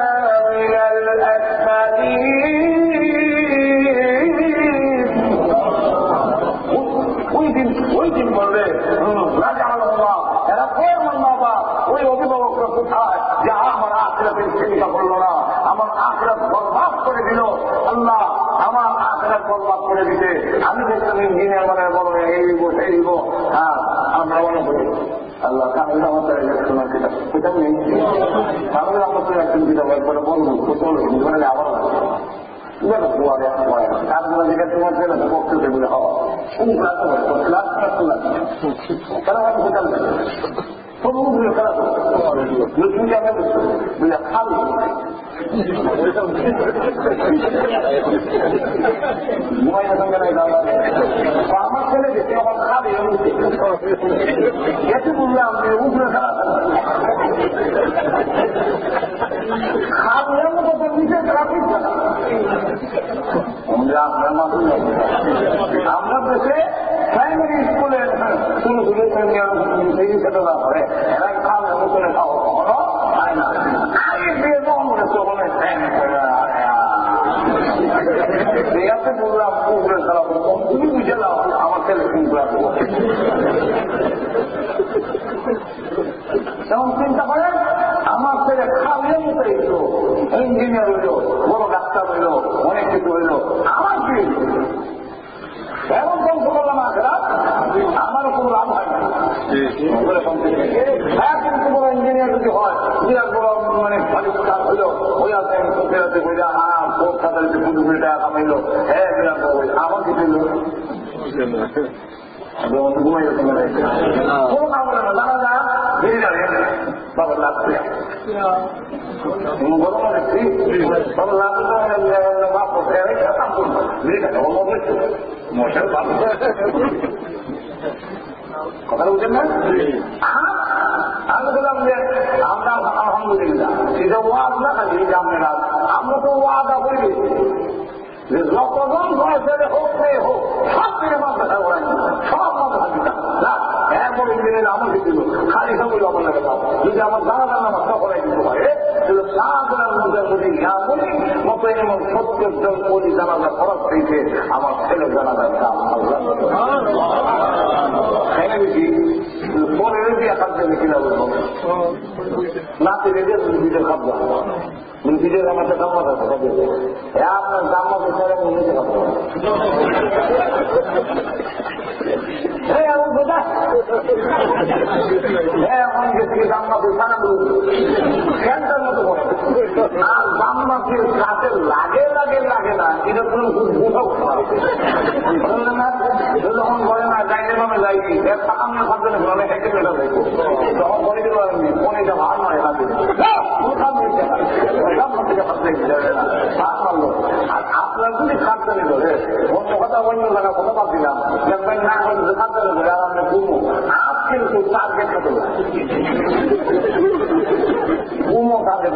من الأسفلين ওই দিন বলবে রাজা আল্লাহ এরা কোন বাবা ওই অভিভাবকরা কোথায় যে আমার আখেরাতের চিন্তা করলো না আমার আখেরাত বরবাদ করে দিল আল্লাহ আমার আখেরাত বরবাদ করে দিতে আমি ইঞ্জিনিয়ার মানে বড় এইব সেইব, হ্যাঁ আমরা মনে করি আল্লাহ কামিল আমাদের শোনার কিতাব সেটাও নেই। কামিল আমাদের একজন কিতাব একবারে বলবো চলবে মানে আবার কাজগুলো যেটা তোমার ছেলে পক্ষে সেগুলো হওয়া কোন ক্লাস হবে ক্লাস তারা হয়তো হোটেল সমুদ্রে খেলা বুঝলে খালি আমার ছেলে যেতে আমার খাবে এতে বুঝলাম যে উপরে খেলা খাবের মতো নিচে ট্রাফিক আমরা দেশে প্রাইমারি স্কুলে শুরু শুরু সেই ছেলেরা করে এরা খাবের মতো খাওয়া কখনো হয় না। বললাম পুকুরে খেলা করবো তুমি বুঝে দাও আমার ছেলে পুকুরে দেবো। যেমন চিন্তা করেন আমার ছেলে খাবের মতো হইল, ইঞ্জিনিয়ার হইল, বড় ডাক্তার হইল, অনেক কিছু হইল, আমার কি এমন ধ্বংস করলাম আমার কোনো লাভ হয় না। কিন্তু বড় ইঞ্জিনিয়ার যদি হয় বিরাট বড় মানে ভালো কাজ হইল ওই আছে ফেরাতে বইলা তোর খাতার পুজো করে টাকা কামাইলো, হ্যাঁ বিরাট বড় আমার কি ছিল কোনো কাম করে না জানা যা বেরিয়ে যাবে বাবার লাগছে বড় মনে বাবার লাগছে বাপ কাম করবো বেরিয়ে যাবে মশার বাপ কথা বুঝেন না। আমি বললাম যে আমরা আলহামদুলিল্লাহ সেটা ওয়াদ না খালি আমরা তো ওয়াদা করি যে যতজন ছেলে হোক মেয়ে হোক সব থেকে মাথা করাই সব মাথা না এরপর ইঞ্জিনিয়ার আমাকে দিল খালি সবই আমার লাগে যদি আমার জানা জানা মাথা করাই দিতে পারে মতো এমন 70 জন পরি জানাজা খরচ পেয়েছে আমার ছেলে জানাজার কাম পরে দিয়ে খাদ্য কিনা বলবো নাতি রেখে নিজের খাদ্য নিজের আমাদের দামাত আছে আপনার দামা বিচারে নিজে খাদ্য আর জান্নাতের কাছে লাগে লাগে লাগে না এটা কোনো যখন বলে না যাইতে ভাবে যাইছি সামনে খাদ্য নেব আমি হেঁটে মেটা যাইব তখন বলে দিতে পারেননি ফোনে যা ভার নয় আর আপনার যদি খাদ্য নেব অন্য কথা অন্য জায়গা কথা বাদ দিলাম দেখবেন না খাদ্য নেব আর আমরা ঘুমো আজ কিন্তু টার্গেট হতে ঘুমো টার্গেট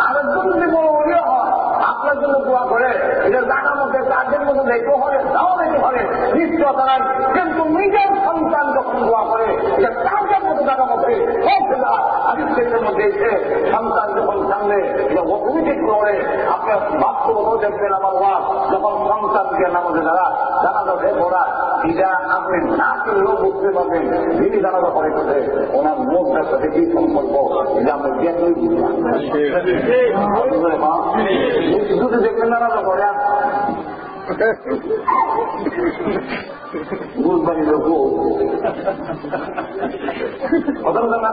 আরেকজন যদি বড় হলেও হয় আপনার জন্য দোয়া করে এটা জানার মধ্যে কাজের মধ্যে দেখতে হবে তাও দেখতে হবে নিশ্চয় তারা কিন্তু নিজের সন্তান যখন দোয়া করে এটা কাজের মধ্যে জানার মধ্যে আদিত্যের মধ্যে এসে সন্তান যখন সামনে এটা অপরিচিত করে আপনার বাস্তবও দেখবেন আমার ওয়াজ যখন সন্তানকে নামাজে দ্বারা জানাজা ভেদ করা এটা আপনি না করলেও বুঝতে পারবেন যিনি জানাজা করে করতে ওনার মুখটার সাথে কি সম্পর্ক এটা আমরা জ্ঞানই বুঝলাম শুধু দেখবেন জানাজা করে বুঝবানি লোক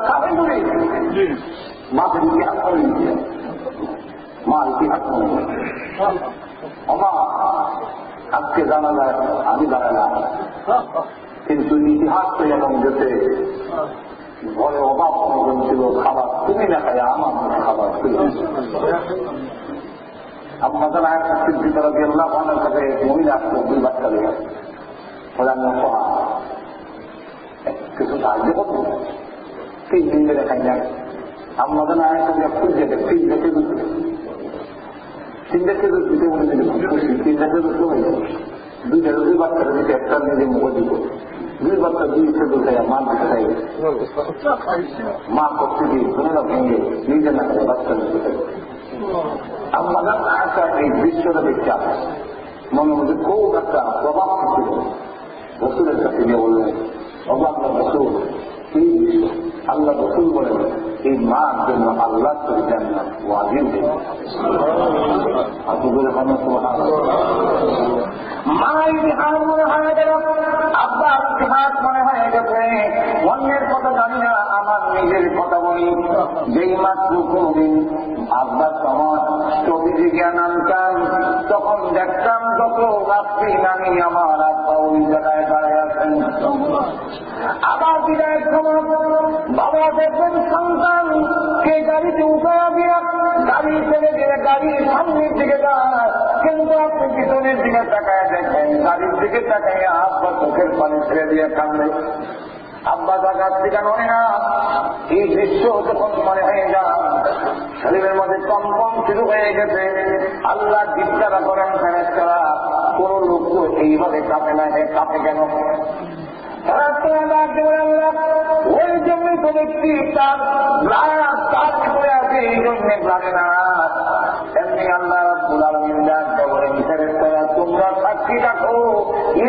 খাবেন বলি মাকে ইতিহাস করে মা ইতিহাস করে আমা আজকে জানা যায় আমি দাঁড়ালাম কিন্তু ইতিহাস তো এরকম গেছে ঘরে অভাব অনটন ছিল খাবার তুমি না খাই আমার খাবার ছিল আপনাদের আয়াত সিদ্দিক রাদিয়াল্লাহু আনহুর কাছে মহিলা আসতো 2 বাচ্চা নিয়ে বলে আমি অসহায় কিছু সাহায্য করবো 3 দিন ধরে খাই না আপনাদের আয়াত খুঁজে দেখে 3 দেখে দিতে বলে দিলে 3 দেখে দুইটা 2 বাচ্চারা দিতে একটা নিজে মুখ দিব 2 বাচ্চা 2 খেতে খাই মা দিতে খাই মা করতে দিয়ে কোনটা ভেঙে নিজে না খাই বাচ্চা দিতে খাই আমাদের আশা এই বিশ্বটা দেখতে আসে মনে মধ্যে খুব একটা প্রভাব ছিল রসুলের কাছে গিয়ে বললেন অবাক রসুল এই বিশ্ব আল্লাহ রসুল বলেন এই মার জন্য আল্লাহ করে জান্নাত ওয়াজিব হয়ে মা ইতিহাস মনে হয়ে গেল, আব্বা ইতিহাস মনে হয়ে গেছে। অন্যের কথা জানি না, আমার নিজের কথা বলি। যেই মাত্র কোনদিন আব্বার সময় ছবিতে জ্ঞান আনতাম, তখন দেখতাম যত রাত্রি নামি আমার আব্বা ওই জায়গায় দাঁড়ায় আছেন। আবার বিদায়ের সময় বাবা দেখবেন সন্তান কে গাড়িতে উঠে দিয়া গাড়ি ছেড়ে দিয়ে গাড়ির সামনের দিকে যায়, কিন্তু আপনি পিছনের দিকে তাকায় দেখেন গাড়ির দিকে তাকাইয়া আব্বা চোখের পানি ছেড়ে দিয়ে কান্দে। আব্বা জাগার দিকে নয় না, এই দৃশ্য যখন মনে হয়ে যায় শরীরের মধ্যে কম্পন শুরু হয়ে গেছে। আল্লাহ জিজ্ঞাসা করেন ফেরেশতারা, কোন লোক তো এইভাবে কাঁপে না, কাঁপে কেন? ওই জন্যই তো ব্যক্তি তার কাজ করে আছে, এই জন্যে লাগে না। এমনি আল্লাহ রাব্বুল আলামিন বলেন ফেরেশতারা, তোমরা সাক্ষী রাখো,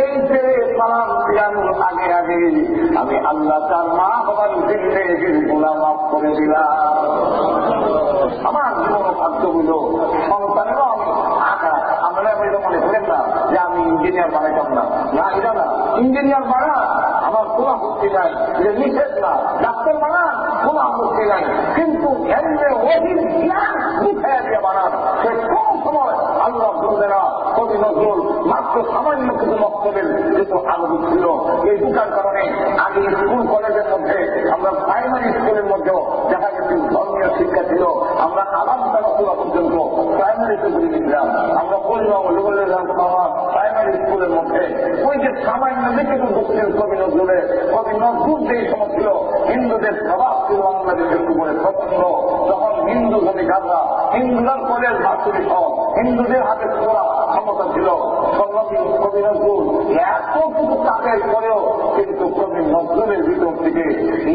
এই যে সালাম ফিরানোর আগে আগে আমি আল্লাহ তার মা বাবার জিন্দেগির গুনাহ মাফ করে দিলাম। আমার জীবন ভাগ্যগুলো সন্তানেরও আমি আঁকা। আমরা মনে করেন না যে আমি ইঞ্জিনিয়ার বানাইতাম না, না এটা না, ইঞ্জিনিয়ার বানা আমার কোনো আপত্তি নাই, যে নিষেধ না। ডাক্তার বানান কোনো আপত্তি নাই, কিন্তু এমনি অধীর জ্ঞান মুখায় দিয়ে বানান। সে কোন সময় আল্লাহ বলবে না। কবি নজরুল মাত্র সামান্য কিছু মক্তবের যেহেতু আগ্রহ ছিল, এই দুটার কারণে আগে স্কুল কলেজের মধ্যে আমরা প্রাইমারি স্কুলের মধ্যেও দেখা গেছে ধর্মীয় শিক্ষা ছিল। আমরা আলাম তারা পুরো পর্যন্ত প্রাইমারি স্কুলে গেছিলাম, আমরা বললাম প্রাইমারি স্কুলের মধ্যে ওই যে সামান্য লিখিত বলছেন কবি নজরুলের। কবি নজরুল যেই সময় ছিল হিন্দুদের স্বভাব ছিল বাংলাদেশের উপরে প্রচন্ড। তখন হিন্দু জমিদাররা হিন্দুদের কলেজ ভাষী সহ হিন্দুদের হাতে পড়া ক্ষমতা ছিল। কবি নজরুল এত কিছু কাজের পরেও কিন্তু কবি নজরুলের ভিতর থেকে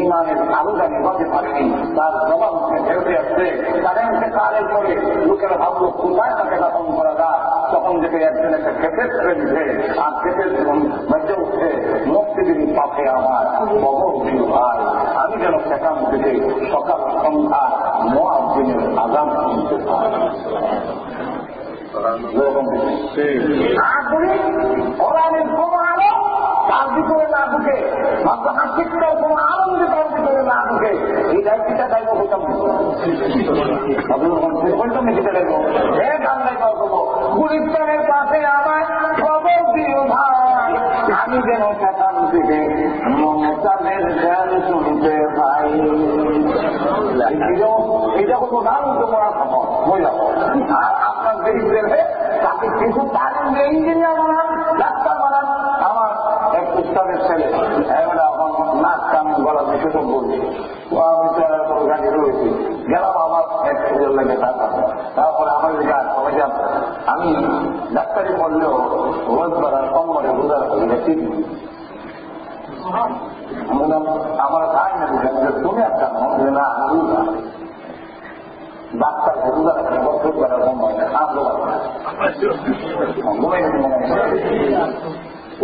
ইমানের আলোটা নিভাতে পারেনি। তার জবাবকে ফেরতে আসছে কারেন্টে কারের পরে লোকেরা ভাবলো কোথায় তাকে দাপন করা যায়। তখন থেকে একদিন একটা খেতের ছেড়ে দিতে, আর খেতের মধ্যে উঠছে মুক্তিদিন পাশে আমার খবর ছিল ভাই, আমি যেন সেখান থেকে সকাল সন্ধ্যা মুয়াজ্জিনের আযান শুনতে পাই। কোরআনের কোনো আলো তার ভিতরে না ঢুকে, মাত্র হাসিটার কোনো আনন্দ তার ভিতরে না ঢুকে, এই দায়িত্বটা দায়িত্ব হতাম গুলিস্তানের কাছে আমার খবর দিও ভাই, আমি যেন সেখান থেকে মমতাদের গান শুনতে পাই। এইটা কোনো নাম তোমার মহিলা আর আপনার দেখবেন তাকে কিছু পারেন যে ইঞ্জিনিয়ার বানান, ডাক্তার বানান। আমার এক উস্তাদের ছেলে এখন নাচ কান গলা বিশেষ বলছি, আমি তো গাড়ি রয়েছি গেলাম আমার এক সুযোগ লাগে তারপরে আমার সবাই আমি ডাক্তারি বললেও রোজবার কমরে রোজা রাখা ঠিক আমার খায় না তুমি একটা না ডাক্তার রোজা রাখা বছর করা কম হয় না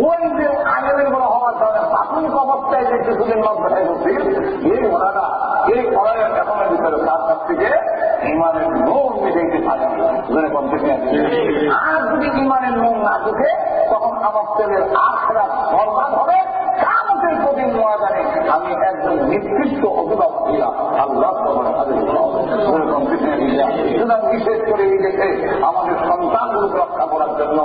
ওই যে আইনের বড় হওয়ার কারণে প্রাথমিক অবস্থায় যে কিছুদিন মাদ্রাসায় করছি, এই ঘোড়াটা এই ঘোড়ায় এখনের ভিতরে তার কাছ থেকে ইমানের নোর মিটাইতে পারে। আর যদি ইমানের নোর না ঢুকে তখন আমার ছেলের আখড়া বরবাদ হবে। কামতের প্রতি ময়দানে আমি একজন নির্দিষ্ট অভিভাবক ছিলাম আল্লাহ সুতরাং বিশেষ করে এই দেশে আমাদের সন্তানগুলোকে রক্ষা করার জন্য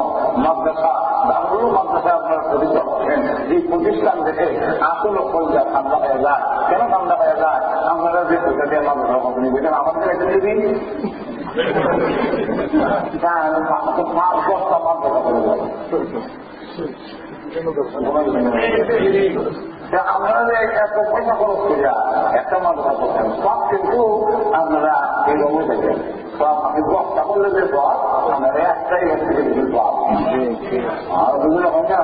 মাদ্রাসা দারুল মাদ্রাসায় আপনারা পরিচিত হচ্ছেন। এই প্রতিষ্ঠান দেখে আসলে কলজা ঠান্ডা হয়ে যায়। কেন ঠান্ডা হয়ে যায়? আপনারা যে পয়সা দিয়ে মাদ্রাসা কখনই বুঝেন আমাদের একটা যদি 5-10টা মাদ্রাসা করে যায়। আপনারা যে এত পয়সা খরচ করি একটা মাদ্রাসা করছেন, সব কিন্তু আপনারা এইভাবে দেখেন। সব আমি বস্তা করলে যে সব আপনারা একটাই থেকে বেশি সব আর বুঝলে হয় না।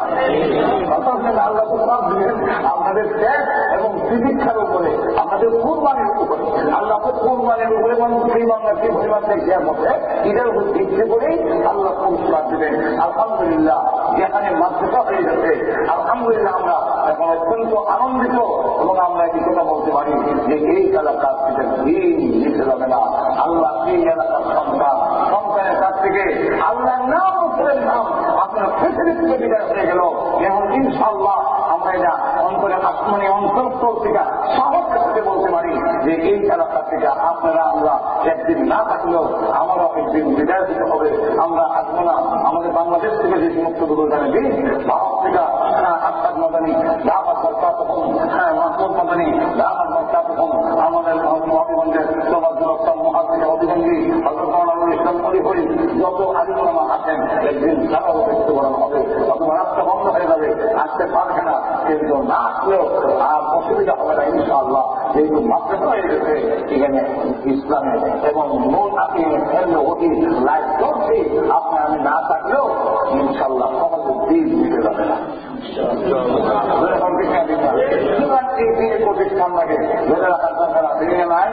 আল্লাহ তো সব দিলেন আপনাদের ট্যাক্স এবং চিকিৎসার উপরে, আপনাদের কোরবানির উপরে। আল্লাহ কোরবানির উপরে সেই বাংলা কি পরিমাণ দেখিয়ার মধ্যে এটার উপর ভিত্তি করেই আল্লাহ পুরস্কার দিবেন। আলহামদুলিল্লাহ যেখানে মাদ্রাসা হয়ে গেছে, আলহামদুলিল্লাহ আমরা এখন অত্যন্ত আনন্দিত এবং আমরা আমরা এই কথা বলতে পারি যে এই এলাকার থেকে দিন নিতে যাবে না। আল্লাহ এই এলাকার সন্তানের কাছ থেকে আল্লাহর নাম মুসলিমের নাম আপনার পৃথিবী থেকে বিদায় হয়ে গেল। এখন ইনশাআল্লাহ আমরা এটা অন্তরে আসমানি অন্তরস্থল থেকে সাহস করতে বলতে পারি যে এই এলাকা থেকে আপনারা আমরা একদিন না থাকলেও আমারও একদিন বিদায় দিতে হবে। আমরা আসবো না। আমাদের বাংলাদেশ থেকে যে সমস্ত দুটো জানে ভারত থেকে আসাদ মাদানী দাওয়াত বরকাত মাহমুদ মাদানী দাওয়াত বরকাত আমাদের মহাবিগঞ্জের সমাজুল ইসলাম মহাজির অভিগঞ্জী হযরত ইসলাম অলি হরি যত আলিমুলামা আছেন একদিন সারাও মৃত্যুবরণ হবে, অথবা রাস্তা বন্ধ হয়ে যাবে, আসতে পারবে না। কিন্তু না আসলেও আর অসুবিধা হবে না ইনশাআল্লাহ। যেহেতু মাদ্রাসা হয়ে গেছে এখানে ইসলামে এবং মূল আপনি অতি লাইফ করছি আপনি আমি না থাকলেও ইনশাআল্লাহ সমাজের দিন দিতে যাবে না। প্রতিষ্ঠান লাগে ধরে রাখার দরকার আছে নাই?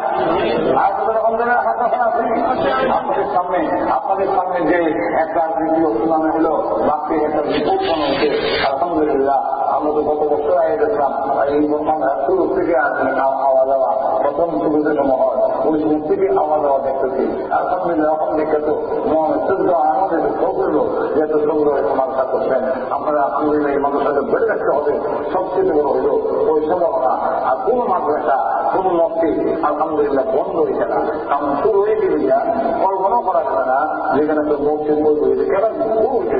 আর আপনাদের সামনে যে একটা ভিডিও শোনানো হলো বাকি একটা রিপোর্ট বানাচ্ছে আলহামদুলিল্লাহ। আমরা তো গত বছর আগে দেখলাম এই শুরু থেকে আওয়া যাওয়া প্রথম শুরুতে মহল ওই শুরু থেকে আওয়া যাওয়া দেখতেছি আলহামদুলিল্লাহ। এখন দেখে তো শুদ্ধ আমাদের সৌগুলো যেহেতু সৌগুলো মাদ্রাসা করছেন আপনারা আলহামদুলিল্লাহ এই মাদ্রাসাকে বেড়ে রাখতে হবে। সবচেয়ে বড় হলো ওই সম্ভাবনা। আর কোন মাদ্রাসা কোন মসজিদ আলহামদুলিল্লাহ বন্ধ হয়েছে না, কারণ শুরু হয়ে গেলে কল্পনা করা যাবে না যেখানে তো মসজিদ বন্ধ হয়েছে কেন শুরু হয়েছে।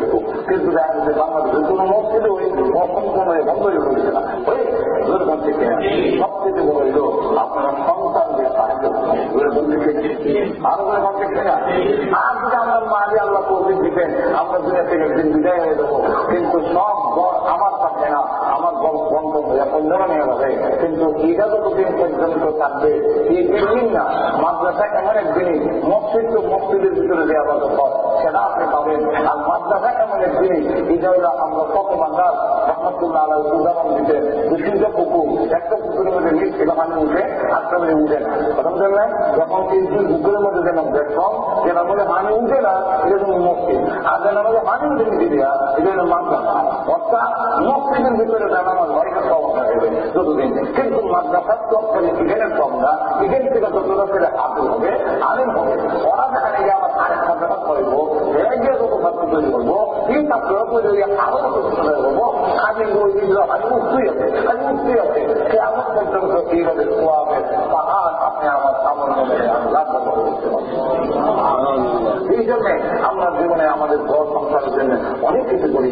কিন্তু দেখা যাচ্ছে বাংলাদেশের কোন মসজিদে ওই অসম্পূর্ণ হয়ে বন্ধ হয়ে হয়েছে না। সবচেয়ে বড় হইল আপনারা সন্তানদের সাহায্য আরো করে ভাবছে না। আর যদি আমরা মাঝে আল্লাহ তৌফিক দিবেন আমরা দুনিয়া থেকে একদিন বিদায় হয়ে দেবো, কিন্তু সব ঘর আমার থাকবে না, আমার ঘর বন্ধ হয়ে পনেরো নিয়ে যাবে। কিন্তু এটা যতদিন পর্যন্ত থাকবে এই একদিন না মাদ্রাসা এমন একদিনই মসজিদ তো মসজিদের ভিতরে দেওয়া পর সেটা আপনি পাবেন। আর মাদ্রাসা এমন একদিনই এটা হইলো আমরা কত বাংলার রহমতুল্লাহ আল্লাহ উদাহরণ দিতে দুশিটা পুকুর একটা পুকুরের মধ্যে মিট থেকে পানি উঠে আটটা মধ্যে উঠে না। প্রথম জানলেন যখন কিন্তু পুকুরের মধ্যে যেন দেখলাম যেটা বলে পানি উঠে না এটা যেন মসজিদ, আর যেন আমাদের পানি উঠে নিতে দেওয়া এটা হলো মাদ্রাসা। অর্থাৎ মসজিদের ভিতরে যেন আমার ঘরের পাওয়া যাবে যতদিন, কিন্তু মাদ্রাসার তো ইভেনের কম না। ইভেন থেকে যতটা সেটা আদর হবে আলিম হবে। ওরা যেখানে গিয়ে আমার আরেক ছাত্রটা করবো গিয়ে যত ছাত্র তৈরি করবো এই ছাত্ররা তৈরি হয়ে আরো যত তৈরি করবো আগে আজ মুক্তি আছে, আজ মুক্তি আছে কেমন পর্যন্ত এইভাবে খোয়াবে পাহাড় আপনি আমার সামনে লাভ করতে পারবেন। এই জন্যে আমরা জীবনে আমাদের ঘর সংসারের জন্য অনেক কিছু করি।